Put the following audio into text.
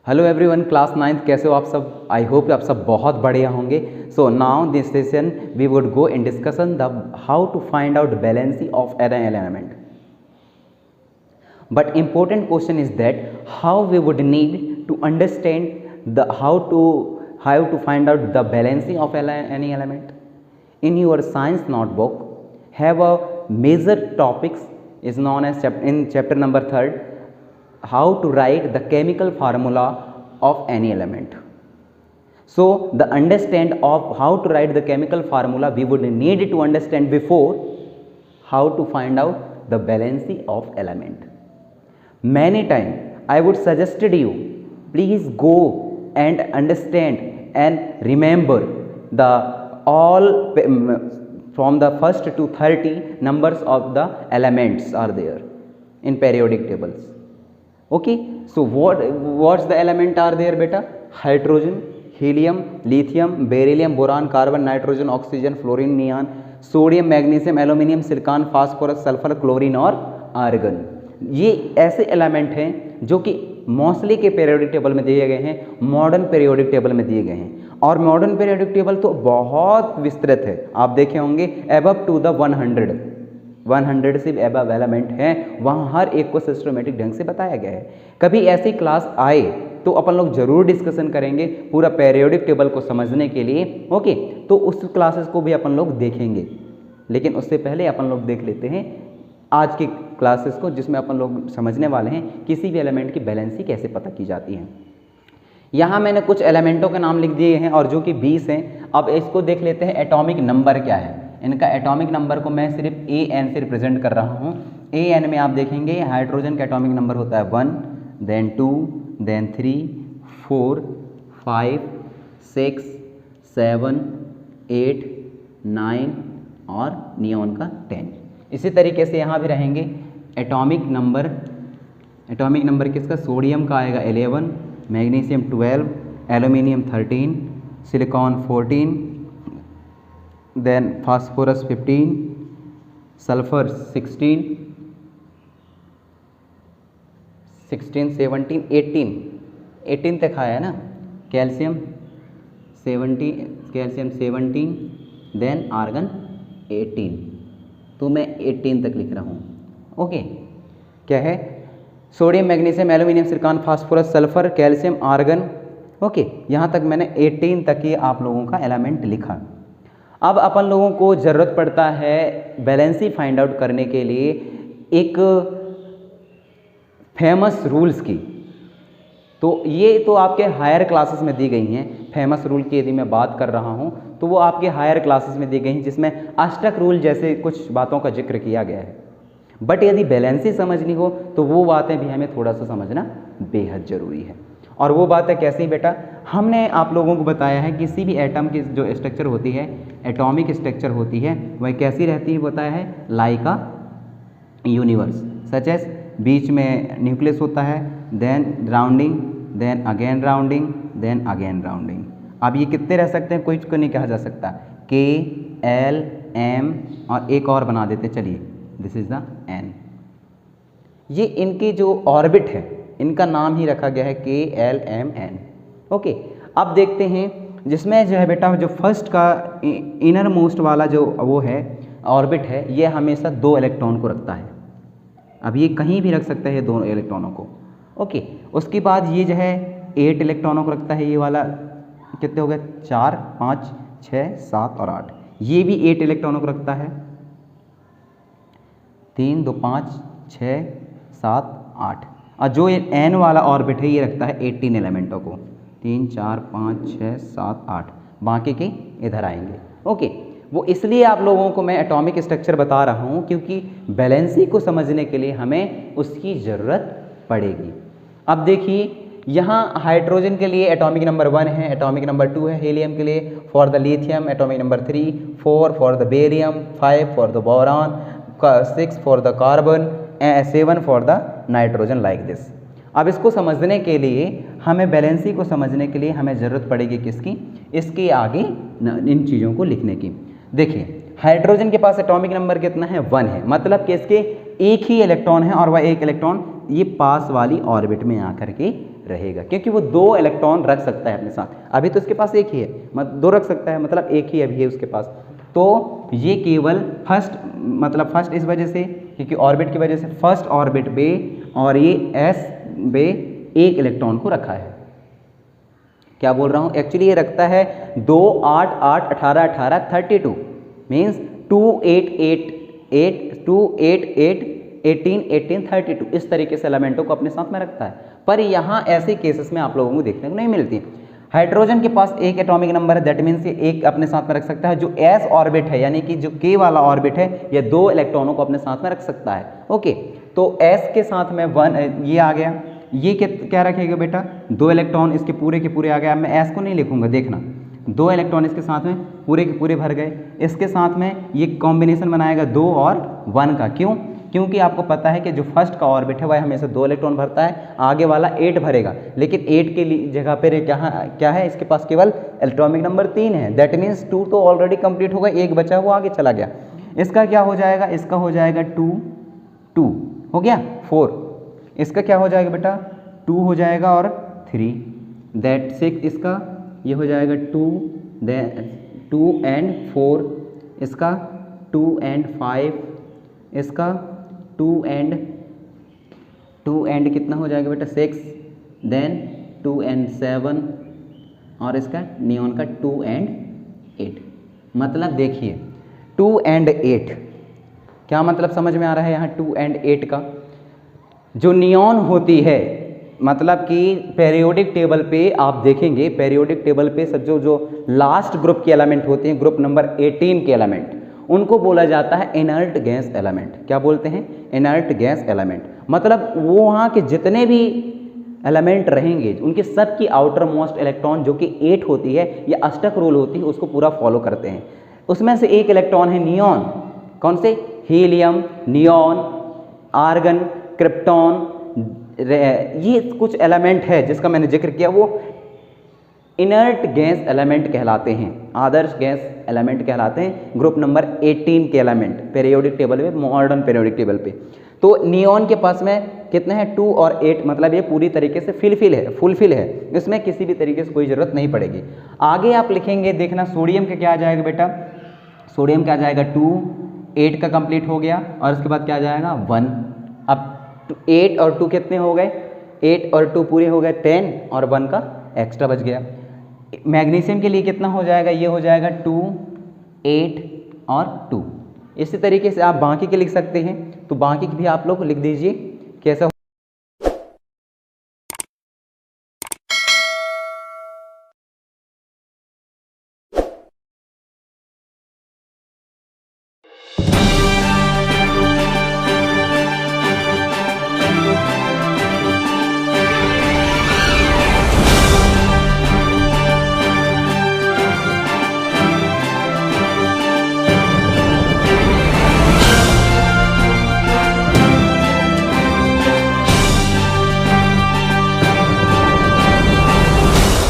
Hello everyone, class 9th कैसे हो आप सब। आई होप आप सब बहुत बढ़िया होंगे। So now this session we would go in discussion the how to find out valency of an element. But important question is that how we would need to understand the how to find out the balancing of any element. In your science notebook have a major topics is known as in chapter number 3rd, how to write the chemical formula of any element. So the understand of how to write the chemical formula we would need to understand before how to find out the balancing of element. Many times I would suggested you please go and understand and remember the all from the first to 30 numbers of the elements are there in periodic tables. Okay, so what's the element are there beta? Hydrogen, helium, lithium, beryllium, boron, carbon, nitrogen, oxygen, fluorine, neon, sodium, magnesium, aluminium, silicon, phosphorus, sulfur, chlorine और argon. ये ऐसे element हैं जो कि mostly के periodic table में दिए गए हैं, मॉडर्न पीरियोडिक टेबल में दिए गए हैं। और मॉडर्न पीरियोडिक टेबल तो बहुत विस्तृत है, आप देखे होंगे अबव टू द 100 से अबव एलिमेंट हैं, वहाँ हर एक को सिस्टमेटिक ढंग से बताया गया है। कभी ऐसी क्लास आए तो अपन लोग जरूर डिस्कशन करेंगे पूरा पीरियोडिक टेबल को समझने के लिए। ओके, तो उस क्लासेस को भी अपन लोग देखेंगे, लेकिन उससे पहले अपन लोग देख लेते हैं आज की क्लासेस को, जिसमें अपन लोग समझने वाले हैं किसी भी एलिमेंट की बैलेंसी कैसे पता की जाती है। यहाँ मैंने कुछ एलिमेंटों के नाम लिख दिए हैं और जो कि 20 हैं। अब इसको देख लेते हैं एटॉमिक नंबर क्या है इनका। एटॉमिक नंबर को मैं सिर्फ AN से रिप्रेजेंट कर रहा हूँ। AN में आप देखेंगे हाइड्रोजन का एटॉमिक नंबर होता है 1, देन 2, देन 3, 4, 5, 6, 7, 8, 9 और नियॉन का 10। इसी तरीके से यहाँ भी रहेंगे एटॉमिक नंबर किसका? सोडियम का आएगा 11, magnesium 12, aluminium 13, silicon 14, then phosphorus 15, sulphur 16, 17, 18 तक आया ना। कैल्शियम 17, देन आर्गन 18, तो मैं 18 तक लिख रहा हूँ। ओके, क्या है? Sodium, magnesium, aluminium, silicon, phosphorus, sulphur, calcium, argon. Okay, यहाँ तक मैंने 18 तक ही आप लोगों का एलिमेंट लिखा। अब अपन लोगों को ज़रूरत पड़ता है बैलेंसी फाइंड आउट करने के लिए एक फेमस रूल्स की। तो ये तो आपके हायर क्लासेस में दी गई हैं। फेमस रूल की यदि मैं बात कर रहा हूँ तो वो आपके हायर क्लासेस में दी गई हैं, जिसमें अष्टक रूल जैसे कुछ बातों का जिक्र किया गया है। बट यदि बैलेंसी समझनी हो तो वो बातें भी हमें थोड़ा सा समझना बेहद ज़रूरी है। और वो बातें कैसी बेटा? हमने आप लोगों को बताया है किसी भी एटम की जो स्ट्रक्चर होती है, एटॉमिक स्ट्रक्चर होती है, वह कैसी रहती है बताया है? Like a universe, such as बीच में न्यूक्लियस होता है, then rounding, then again rounding, then again rounding. अब ये कितने रह सकते हैं? कोई को नहीं कहा जा सकता। K, L, M और एक और बना देते, चलिए दिस इज द N। ये इनकी जो ऑर्बिट है इनका नाम ही रखा गया है K, L, M, N। Okay, अब देखते हैं जिसमें जो है बेटा जो फर्स्ट का इनर मोस्ट वाला जो वो है ऑर्बिट है, ये हमेशा 2 इलेक्ट्रॉन को रखता है। अब ये कहीं भी रख सकता है 2 इलेक्ट्रॉनों को। ओके, उसके बाद ये जो है 8 इलेक्ट्रॉनों को रखता है। ये वाला कितने हो गए? 4, 5, 6, 7 और 8। ये भी 8 इलेक्ट्रॉनों को रखता है। 3, 2, 5, 6, 7, 8। और जो ये N वाला ऑर्बिट है ये रखता है 18 एलिमेंटों को। 3, 4, 5, 6, 7, 8। बाकी के इधर आएंगे। ओके, वो इसलिए आप लोगों को मैं एटॉमिक स्ट्रक्चर बता रहा हूँ क्योंकि बैलेंसी को समझने के लिए हमें उसकी ज़रूरत पड़ेगी। अब देखिए यहाँ हाइड्रोजन के लिए एटॉमिक नंबर 1 है, एटॉमिक नंबर 2 है हीलियम के लिए, for the lithium atomic number 3, 4 for the barium, 5 for the boron, 6 for the carbon, 7 for the nitrogen, like this. अब इसको समझने के लिए हमें बैलेंसी को समझने के लिए हमें ज़रूरत पड़ेगी किसकी? इसके आगे इन चीज़ों को लिखने की। देखिए हाइड्रोजन के पास एटॉमिक नंबर कितना है? 1 है, मतलब कि इसके एक ही इलेक्ट्रॉन है और वह एक इलेक्ट्रॉन ये पास वाली ऑर्बिट में आकर के रहेगा, क्योंकि वो 2 इलेक्ट्रॉन रख सकता है अपने साथ। अभी तो उसके पास एक ही है, मतलब 2 रख सकता है, मतलब एक ही अभी है उसके पास। तो ये केवल फर्स्ट इस वजह से, क्योंकि ऑर्बिट की वजह से फर्स्ट ऑर्बिट पे और ये एस पे एक इलेक्ट्रॉन को रखा है। क्या बोल रहा हूँ, एक्चुअली ये रखता है 2 8 8 18 18 32 मीन्स 2 8 8 8 2 8 8 18 18 32 इस तरीके से एलिमेंटों को अपने साथ में रखता है। पर यहाँ ऐसे केसेस में आप लोगों को देखने को नहीं मिलती। हाइड्रोजन के पास एक एटॉमिक नंबर है, दैट मीन्स ये एक अपने साथ में रख सकता है। जो एस ऑर्बिट है यानी कि जो के वाला ऑर्बिट है, ये 2 इलेक्ट्रॉनों को अपने साथ में रख सकता है। ओके, तो एस के साथ में 1 ये आ गया, ये क्या रखेगा बेटा, 2 इलेक्ट्रॉन इसके पूरे के पूरे आ गए। अब मैं एस को नहीं लिखूंगा, देखना 2 इलेक्ट्रॉन इसके साथ में पूरे के पूरे भर गए। इसके साथ में ये कॉम्बिनेशन बनाएगा 2 और 1 का। क्यों? क्योंकि आपको पता है कि जो फर्स्ट का ऑर्बिट है वह हमेशा 2 इलेक्ट्रॉन भरता है, आगे वाला 8 भरेगा, लेकिन 8 के जगह पर क्या है, इसके पास केवल एटॉमिक नंबर 3 है। दैट मीन्स 2 तो ऑलरेडी कंप्लीट होगा, एक बचा वो आगे चला गया। इसका क्या हो जाएगा, इसका हो जाएगा 2 2 हो गया 4। इसका क्या हो जाएगा बेटा, 2 हो जाएगा और 3 दैट 6। इसका ये हो जाएगा 2 एंड 4, इसका 2 एंड 5, इसका 2 एंड कितना हो जाएगा बेटा 6, देन 2 एंड 7 और इसका नियॉन का 2 एंड 8। मतलब देखिए 2 एंड 8 क्या मतलब समझ में आ रहा है यहाँ 2 एंड 8 का। जो नियॉन होती है, मतलब कि पेरियोडिक टेबल पे आप देखेंगे, पेरियोडिक टेबल पे सब जो लास्ट ग्रुप के एलिमेंट होते हैं, ग्रुप नंबर 18 के एलिमेंट, उनको बोला जाता है इनर्ट गैस एलिमेंट। क्या बोलते हैं, इनर्ट गैस एलिमेंट। मतलब वो वहाँ के जितने भी एलिमेंट रहेंगे उनके सब की आउटर मोस्ट इलेक्ट्रॉन जो कि 8 होती है या अष्टक रूल होती है उसको पूरा फॉलो करते हैं। उसमें से एक इलेक्ट्रॉन है नियॉन। कौन से, हीलियम, नियॉन, आर्गन, क्रिप्टॉन, ये कुछ एलिमेंट है जिसका मैंने जिक्र किया, वो इनर्ट गैस एलिमेंट कहलाते हैं, आदर्श गैस एलिमेंट कहलाते हैं, ग्रुप नंबर 18 के एलिमेंट पेरियोडिक टेबल में, मॉडर्न पेरियोडिक टेबल पे। तो नियॉन के पास में कितने हैं, 2 और 8, मतलब ये पूरी तरीके से फुलफिल है, इसमें किसी भी तरीके से कोई ज़रूरत नहीं पड़ेगी। आगे आप लिखेंगे, देखना सोडियम का क्या आ जाएगा बेटा, सोडियम क्या आ जाएगा 2, 8 का कंप्लीट हो गया और उसके बाद क्या आ जाएगा 1। अब 8 और 2 कितने हो गए, 8 और 2 पूरे हो गए 10 और 1 का एक्स्ट्रा बच गया। मैग्नीशियम के लिए कितना हो जाएगा, ये हो जाएगा 2, 8 और 2। इसी तरीके से आप बाकी के लिख सकते हैं, तो बाकी भी आप लोग लिख दीजिए कैसा